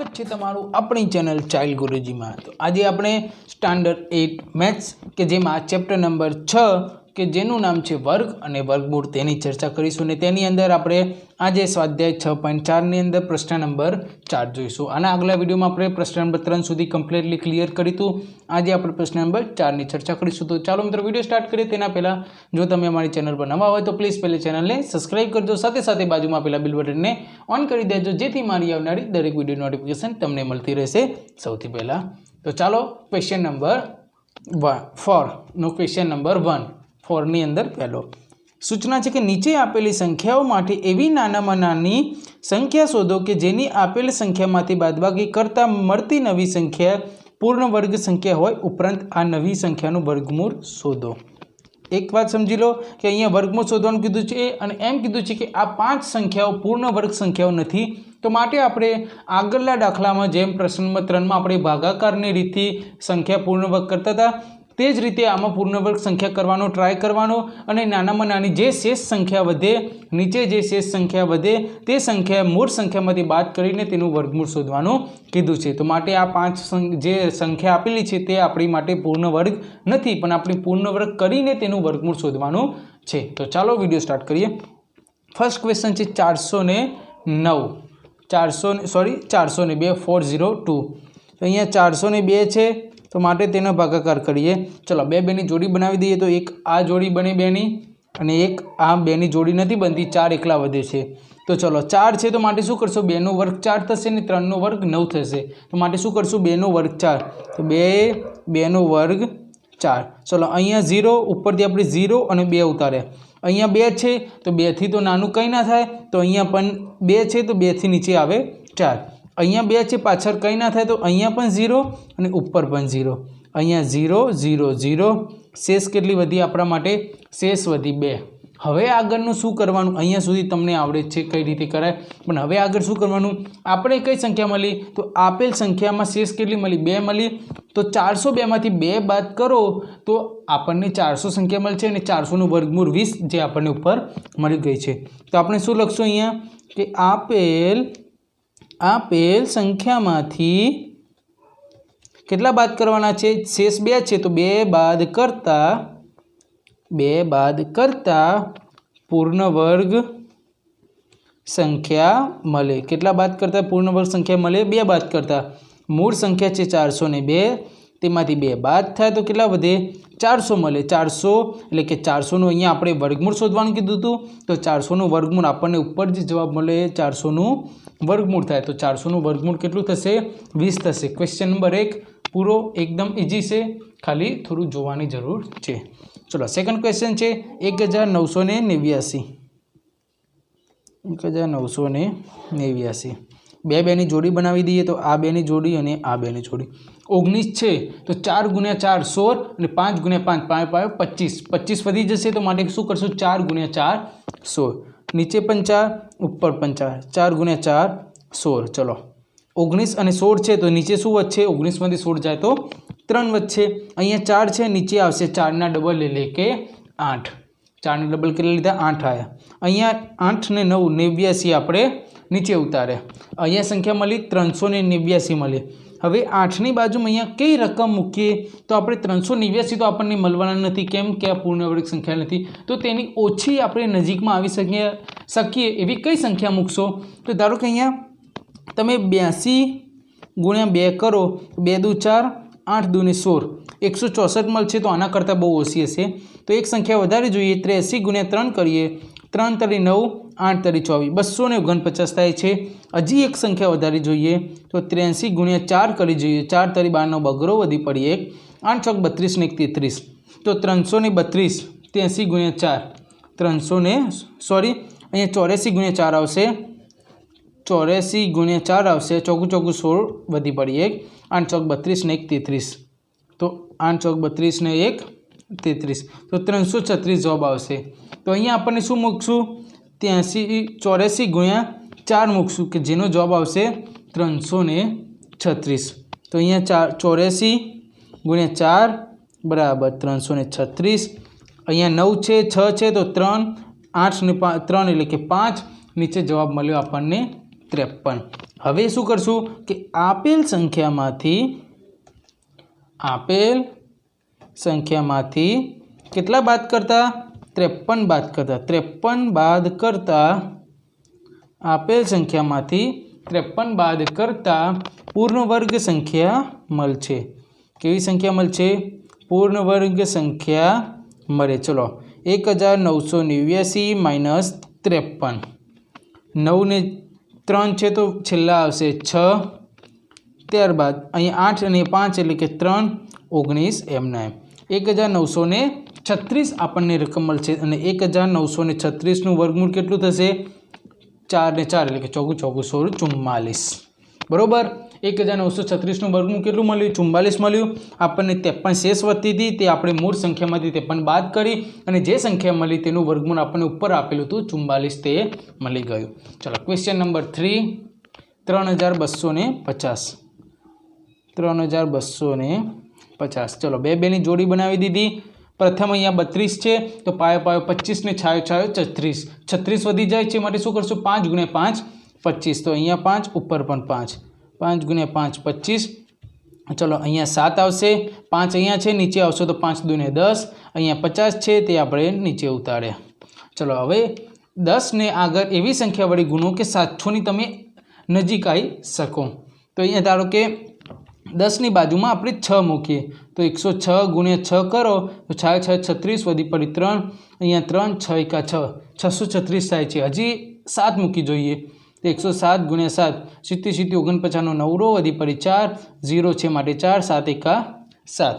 स्वागत है तमारू अपनी चैनल चाइल्ड गुरुजी में। तो आज આપણે स्टैंडर्ड 8 मैथ्स के जेमा चैप्टर नंबर 6 के जेनु नाम है वर्ग और वर्गमूળ तेनी चर्चा करीशुं ने तेनी अंदर आपणे आज स्वाध्याय 6.4 ની अंदर प्रश्न नंबर 4 जोईशुं। आना अगला विडियो में आपणे प्रश्न नंबर 3 सुधी कम्प्लीटली क्लियर करीशुं। आज आपणे प्रश्न नंबर 4 ની चर्चा करीशुं। तो चालो मित्रों विडियो स्टार्ट करिए तेना पहला जो तमे अमारी चैनल पर नवा होय तो प्लीज पहले चैनल ने सब्सक्राइब करजो, साथे साथे बाजुमां आपेला बेल बटन ने ऑन करी देजो जेथी मारी आवनारी दरेक विडियो नोटिफिकेशन तमने मळती रहेशे सौथी पहला। तो चालो क्वेश्चन नंबर 4 नो क्वेश्चन नंबर 4 ની અંદર પહેલો સૂચના છે કે નીચે આપેલી સંખ્યાઓ માટે એવી નાનામાં નાની સંખ્યા શોધો કે જેની આપેલ સંખ્યામાંથી બાદબાકી કરતા મળતી નવી સંખ્યા પૂર્ણ વર્ગ સંખ્યા હોય ઉપરાંત આ નવી સંખ્યાનું વર્ગમૂળ શોધો। एक बात समझी लो कि अहींया वर्गमूળ शोधवानुं कीधुं छे अने एम कीधुं छे कि आ 5 संख्याओं पूर्ण वर्ग संख्याओं नथी। तो माटे आपणे आगळना दाखलामां जेम प्रश्न नंबर 3 में आपणे भागाकारनी रीतथी संख्या पूर्ण वर्ग करता हता तेज रीते आमां पूर्ण वर्ग संख्या करवानो ट्राय करवानो अने नानामां नानी जे शेष संख्या वधे नीचे जे शेष संख्या वधे ते संख्या मूळ संख्यामांथी बाद करीने तेनुं वर्गमूळ शोधवानुं कीधुं छे। तो माटे आ 5 जे संख्या आपेली छे ते आपणी माटे पूर्ण वर्ग नथी पण आपणे पूर्ण वर्ग करीने तेनुं वर्गमूळ शोधवानुं छे। तो चालो विडियो स्टार्ट करीए। फर्स्ट क्वेश्चन छे 409 402 402। तो अहींया 402 छे तो माटे तेनो भागाकार करिए। चलो बे बेनी जोड़ी बनावी दीए तो एक आ जोड़ी बने बेनी अने एक आ बेनी जोड़ी नहीं बनती, 4 एकला वधे छे। तो चलो 4 छे तो माटे शुं करशो 2 नो वर्ग 4 थशे ने 3 नो वर्ग 9 थशे। तो माटे शुं करशो 2 नो वर्ग 4 तो 2 नो वर्ग 4। चलो अहींया 0 उपरथी आपणे 0 अने 2 उतार्या। अहींया 2 छे तो 2 थी तो नानुं कंई ना थाय तो अहींया पण 2 छे तो 2 थी नीचे आवे 4। अहींया 2 छे पाछळ कंई ना थाय तो अहींया पण 0 अने उपर पण 0। अहींया 0 0 0 शेष केटली वधी आपणा माटे शेष वधी 2। हवे आगळनुं शुं करवानुं अहींया सुधी तमने आवडे छे कई रीते कराय पण हवे आगळ शुं करवानुं आपणे कई संख्या मळी तो आपेल संख्यामां शेष केटली मळी 2 मळी। तो 402 मांथी 2 बाद करो तो आपणने 400 संख्या मळशे अने 400 नुं वर्गमूळ 20 जे आपणने उपर मळी गई छे। तो आपणे शुं लखशुं अहींया के आपेल संख्यामांथी केटला बाद करवाना छे शेष 2 छे तो 2 बाद करता पूर्ण वर्ग संख्या मळे। केटला बाद करता पूर्ण वर्ग संख्या मळे 2 बाद करता मूळ संख्या छे 402 तेमांथी 2 बाद थाय तो केटला वधे 400 मळे। 400 એટલે કે 400 નું અહીંયા આપણે વર્ગમૂળ શોધવાનું કીધું હતું તો 400 નું વર્ગમૂળ આપણને ઉપર જે જવાબ મળે 400 નું वर्गमूળ થાય तो 400 નું વર્ગમૂળ કેટલું થશે 20 થશે। क्वेश्चन नंबर 1 पूरो एकदम इजी से खाली थोड़ू जोवानी जरूर है। चलो सेकंड क्वेश्चन है 1989 1989 बे बेनी जोड़ी बनावी दीए तो आ बेनी जोड़ी अने आ बेनी जोड़ी 19 है तो 4 गुणिया 4 16 और 5 गुणिया 5 5 25 25 वधी जशे तो माटे शुं करशुं 4 गुणिया 4 16 नीचे पण 4 ऊपर पण 4 गुणिया 4 16। चलो 19 અને 16 है तो नीचे शुं वच्चे 19 में 16 जाए तो 3 वच्चे। अहींया 4 है नीचे आवशे 4 ना डबल એટલે કે 8 4 ने डबल के लीधा 8 आया। अहींया 8 ने 9 89 आपणे नीचे उतारे। अहींया संख्या मळी 389 मळी। हवे 8 ની बाजुमां अहींया कई रकम मूकीए तो आपणे 389 तो आपणने मळवाना नथी केम के आ पूर्ण वर्ग संख्या नथी तो तेनी ओછી आपणे नजीकमां आवी सकीए एवी कई संख्या मूकशो। तो धारो के अहींया तमे 82 गुणिया 2 करो 2 दू 4 8 दूने 16 164 मळशे तो आना करता बहु ओછી हशे। तो एक संख्या वधारे जोईए 83 गुणिया 3 करीए 3 तरी 9 8 तरी 24 249 थाय छे। हजी एक संख्या वधारे जोईए तो 83 गुणिया 4 करी जोईए 4 तरी 12 बगरो वधी पड़ी 1 8 चौक 32 ने 33 तो 332 83 गुणिया 4 300 ने सॉरी अहींया 84 गुणिया 4 आवशे 84 गुणिया 4 आवशे चौकू चौकू 16 वधी पड़ी 1 8 चौक 32 ने 1 33 तो 8 चौक 32 ने 1 33 तो 336 जवाब आवशे। तो अहींया आपणे शुं मूकशुं 84 गुणिया 4 मूकशुं कि जेनो जवाब आवशे 336। तो अहींया 84 गुणिया 4 बराबर 336। अहींया 9 छे 6 छे तो 3 8 ने 3 એટલે કે 5 नीचे जवाब मळ्यो आपणने 53। हवे शुं करशुं कि आपेल संख्यामांथी केटला बाद करता 53 बाद करता 53 बाद करता आपेल संख्यामांथी 53 बाद करता पूर्ण वर्ग संख्या मळशे। केवी संख्या मळशे? पूर्ण वर्ग संख्या मळे। चलो 1989 माइनस 53 9 ने 3 है तो छेल्ला आवशे 6 त्यारबाद अहीं 8 અને 5 એટલે કે 3 19 એમના 1936 આપણને રકમ મળશે અને 1936 નું વર્ગમૂળ કેટલું થશે 4 ને 4 એટલે કે 4 4 16 44 बरोबर 1936 નું વર્ગમૂળ કેટલું મળ્યું 44 મળ્યું આપણને 53 શેષ વધતી હતી તે આપણે મૂળ સંખ્યામાંથી 53 બાદ કરી અને જે સંખ્યા મળી તેનું વર્ગમૂળ આપણને ઉપર આપેલું હતું 44 તે મળી ગયું। ચલો ક્વેશ્ચન નંબર 3 3250 चलो बे बेनी जोड़ी बनावी दीधी। प्रथम अहींया 32 है तो पायो पायो 25 ने छायो छायो 36 36 वधी जाए छे माटे शुं करशुं 5 × 5 25 तो अहींया 5 ऊपर पण 5 5 × 5 25 चलो अहींया 7 आवशे 5 अहींया छे नीचे आवशे तो 5 × 10 अहींया 50 है ते आपणे नीचे उतार्या। चलो हवे 10 ने आगळ एवी संख्या वडे गुणो कि 700 नी तमे नजीक आई सको। तो अहींया धारो के 10 ની બાજુમાં આપણે 6 મૂકીએ તો 106 × 6 કરો તો 6 6 36 વધી પડી 3 અહીંયા 3 6 એકા 6 636 થાય છે। હજી 7 મૂકી જોઈએ તો 107 × 7 70 70 49 નો 9 વધી પડી 4 0 છે માટે 4 7 એકા 7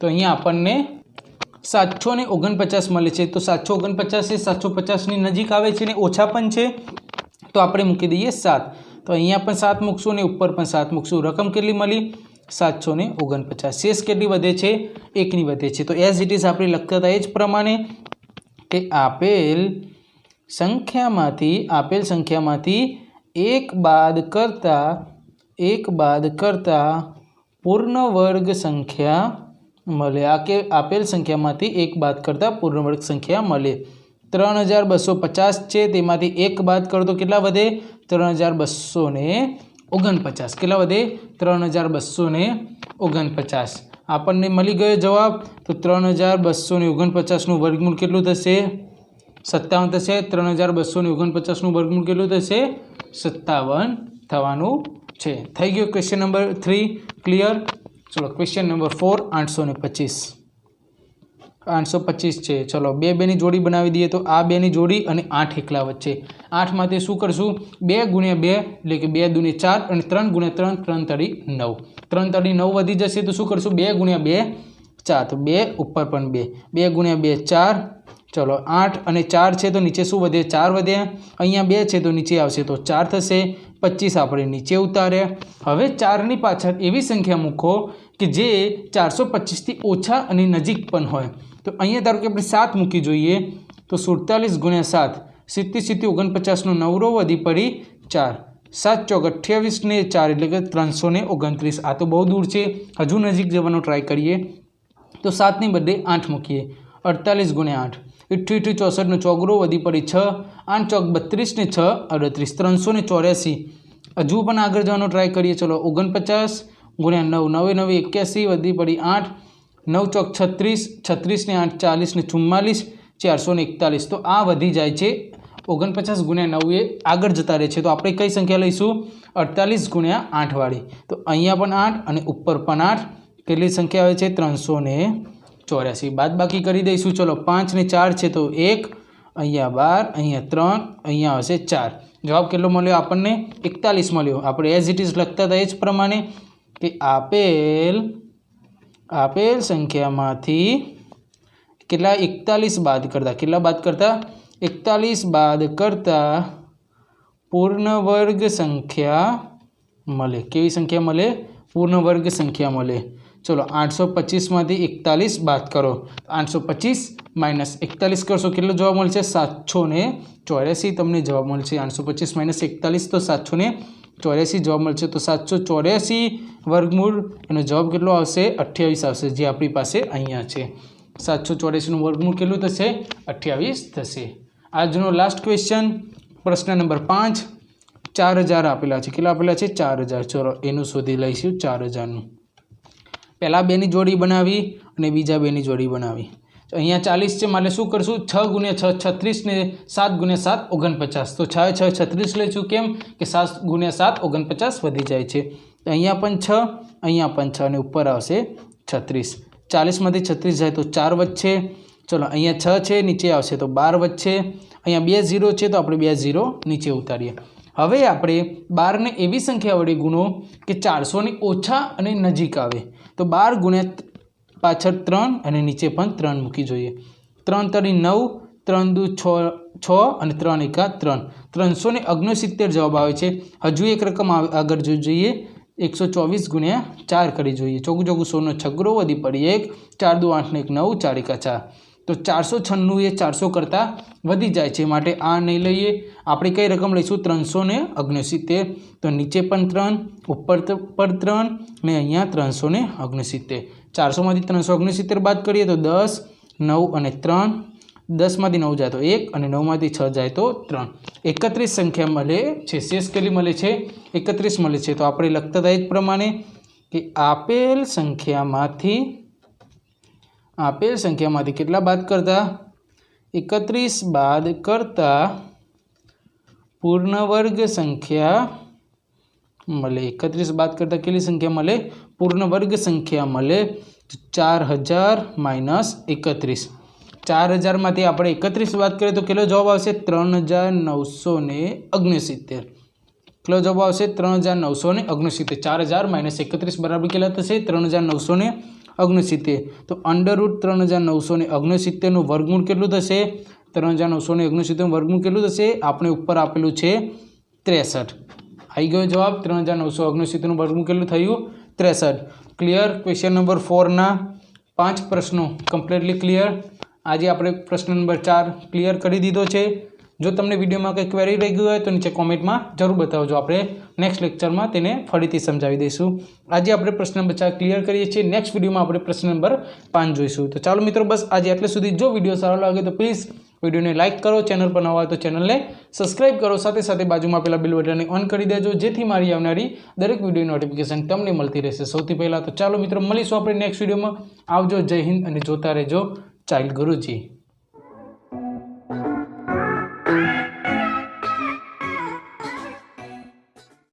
તો અહીંયા આપણને 749 મળે છે। તો 749 એ 750 ની નજીક આવે છે ને ઓછા પણ છે તો આપણે મૂકી દઈએ 7 तो अहींया पण 7 मूकशुं ने उपर पण 7 मूकशुं रकम केटली मळी 749 शेष केटली वधे छे 1 नी वधे छे। तो एज इट इज आपणे लखता था एज प्रमाणे के आपेल संख्यामांथी एक बाद करता पूर्ण वर्ग संख्या मळे। आपेल संख्यामांथी एक बाद करता पूर्ण वर्ग संख्या मळे। 3250 છે તેમાંથી 1 બાદ કરો તો કેટલા વધે 3249 કેટલા વધે 3249 આપણને મળી ગયો જવાબ। તો 3249 નું વર્ગમૂળ કેટલું થશે 57 થશે। 3249 નું વર્ગમૂળ કેટલું થશે 57 થવાનું છે। થઈ ગયો ક્વેશ્ચન નંબર 3 ક્લિયર। ચલો ક્વેશ્ચન નંબર 4 825 છે। चलो बे बेनी जोड़ी बनावी दीए तो आ बेनी जोड़ी अने 8 एकला वच्चे 8 मांथी शुं करशुं 2 × 2 એટલે કે 2 × 4 અને 3 × 3 3 × 9 3 × 9 वधी जशे तो शुं करशुं 2 × 2 4 तो 2 ऊपर पण 2 2 × 2 4 चलो 8 અને 4 છે તો નીચે શું વધે 4 વધે અહીંયા 2 છે તો નીચે આવશે તો 4 થશે 25 આપણે નીચે ઉતાર્યા। હવે 4 ની પાછળ એવી સંખ્યા મૂકો કે જે 425 થી ઓછા અને નજીક પણ હોય। तो अहीं धारो कि अपने 7 मूकी जोईए तो 47 × 7 70 70 49 नो 9 वधी पड़ी 4 7 चौक 28 ने 4 એટલે કે 329 आ तो बहुत दूर है हजू नजीक जवानो ट्राय करिए तो 7 ની बदले 8 मूकीए 48 × 8 88 64 नो चौगरो वधी पड़ी 6 8 चौक 32 ने 6 38 384 हजू पण आगळ जवानो ट्राय करिए। चलो 49 × 9 9 9 81 वधी पड़ी 8 9 चौक 36 36 ने 8 40 ने 44 441 तो आ वधी जाए छे 49 × 9 ए आगळ जता रहे छे। तो आपणे कई संख्या लईशुं 48 × 8 वाળી तो अहींया पण 8 અને ઉપર પણ 8 કેટલી સંખ્યા આવે છે 384 બાદ બાકી કરી દઈશું। चलो 5 ने 4 છે તો 1 अहींया 12 अहींया 3 अहींया हशे 4 जवाब કેટલો મળ્યો આપણને 41 મળ્યો। આપણે એઝ ઇટ ઇઝ લખતા હતા એ જ પ્રમાણે કે आपेल संख्यामांथी કેટલા 41 બાદ કરતા કેટલા બાદ કરતા 41 બાદ કરતા પૂર્ણ વર્ગ સંખ્યા મળે। કેવી સંખ્યા મળે પૂર્ણ વર્ગ સંખ્યા મળે। चलो 825 मांथी 41 बाद करो 825 माइनस 41 करशो કેટલો જવાબ મળશે 784 તમને જવાબ મળશે 825 माइनस 41 तो 784 जवाब મળશે। तो 784 वर्गमूल एनो जवाब કેટલો આવશે 28 આવશે જે આપણી પાસે અહીંયા છે 784 નું વર્ગમૂળ કેટલું થશે 28 થશે। આજનો લાસ્ટ ક્વેશ્ચન प्रश्न नंबर 5 4000 આપેલા છે. કેટલા આપેલા છે? 4000. ચલો એનું શોધી લઈશું 4000નું. પહેલાં બેની જોડી બનાવી અને બીજા બેની જોડી બનાવી. તો અહીંયા 40 છે એટલે શું કરશું? 6 × 6 36 ને 7 × 7 49. તો 6 6 36 લઈશું. કેમ કે 7 × 7 49 વધી જાય છે. તો અહીંયા પણ 6, અહીંયા પણ 6 અને ઉપર આવશે 36. 40માંથી 36 જાય તો 4 વધશે. ચલો અહીંયા 6 છે, નીચે આવશે તો 12 વધશે. અહીંયા 2 0 છે તો આપણે 2 0 નીચે ઉતારીએ. હવે આપણે 12ને એવી સંખ્યા વડે ગુણો કે 400ની ઓછા અને નજીક આવે. તો 12 ગુણ્યા પાછળ 3 અને નીચે પણ 3 મૂકી જોઈએ. 3 તરી 9, 3 દુ 6 અને 3 એકા 3. 369 જવાબ આવે છે. હજુ એક રકમ આગળ જોઈ જોઈએ. 124 ગુણ્યા 4 કરી જોઈએ. ચોગું ચોગું 16 છગડો વધી પડી 1, 4 દુ 8 ને 1 9, 4 એકા 4. તો 496 એ 400 કરતાં વધી જાય છે, માટે આ નહીં લઈએ. આપણે કઈ રકમ લઈશું? 369. તો નીચે પણ 3, ઉપર પર 3 ને અહીંયા 369. 400માંથી 369 બાદ કરીએ તો 10, 9 અને 3. 10માંથી 9 જાય તો 1 અને 9માંથી 6 જાય તો 3. 31 સંખ્યા મળે છે. શેષ કેટલી મળે છે? 31 મળે છે. તો આપણે લખતા હતા એ જ પ્રમાણે કે આપેલ સંખ્યામાંથી કેટલા બાદ કરતા? 31 બાદ કરતા પૂર્ણ વર્ગ સંખ્યા મળે. 31 બાદ કરતા કેટલી સંખ્યા મળે? પૂર્ણ વર્ગ સંખ્યા મળે. 4000 માઇનસ 31. 4000માંથી આપણે 31 બાદ કરીએ તો કેટલો જવાબ આવશે? 3969. કેટલો જવાબ આવશે? 3969. 4000 માઇનસ 31 બરાબર કેટલા થશે? 3969. તો અંડરરૂટ 3969નું વર્ગમૂળ કેટલું થશે? 3969નું વર્ગમૂળ કેટલું થશે? આપણે ઉપર આપેલું છે 63. આવી ગયો જવાબ. 3969નું વર્ગમૂળ કેટલું થયું? 63. ક્લિયર? ક્વેશ્ચન નંબર 4ના 5 પ્રશ્નો કમ્પ્લીટલી ક્લિયર. આજે આપણે પ્રશ્ન નંબર 4 ક્લિયર કરી દીધો છે. જો તમને વિડીયોમાં કંઈ ક્વેરી રહી ગઈ હોય તો નીચે કોમેન્ટમાં જરૂર બતાવજો. આપણે નેક્સ્ટ લેક્ચરમાં તેને ફરીથી સમજાવી દઈશું. આજે આપણે પ્રશ્ન નંબર 4 ક્લિયર કરીએ છીએ. નેક્સ્ટ વિડીયોમાં આપણે પ્રશ્ન નંબર 5 જોઈશું. તો ચાલો મિત્રો, બસ આજે આટલે સુધી. જો વિડીયો સારો લાગે તો પ્લીઝ વિડીયોને લાઇક કરો. ચેનલ પર નવા હોય તો ચેનલને સબસ્ક્રાઇબ કરો. સાથે સાથે બાજુમાં પેલા બેલ બટનને ઓન કરી દેજો, જેથી મારી આવનારી દરેક વિડીયો નોટિફિકેશન તમને મળતી રહેશે સૌથી પહેલાં. તો ચાલો મિત્રો, મળીશું આપણે નેક્સ્ટ વિડીયોમાં. આવજો. જય હિન્દ અને જોતા રહેજો ચાઇલ્ડ ગુરુજી.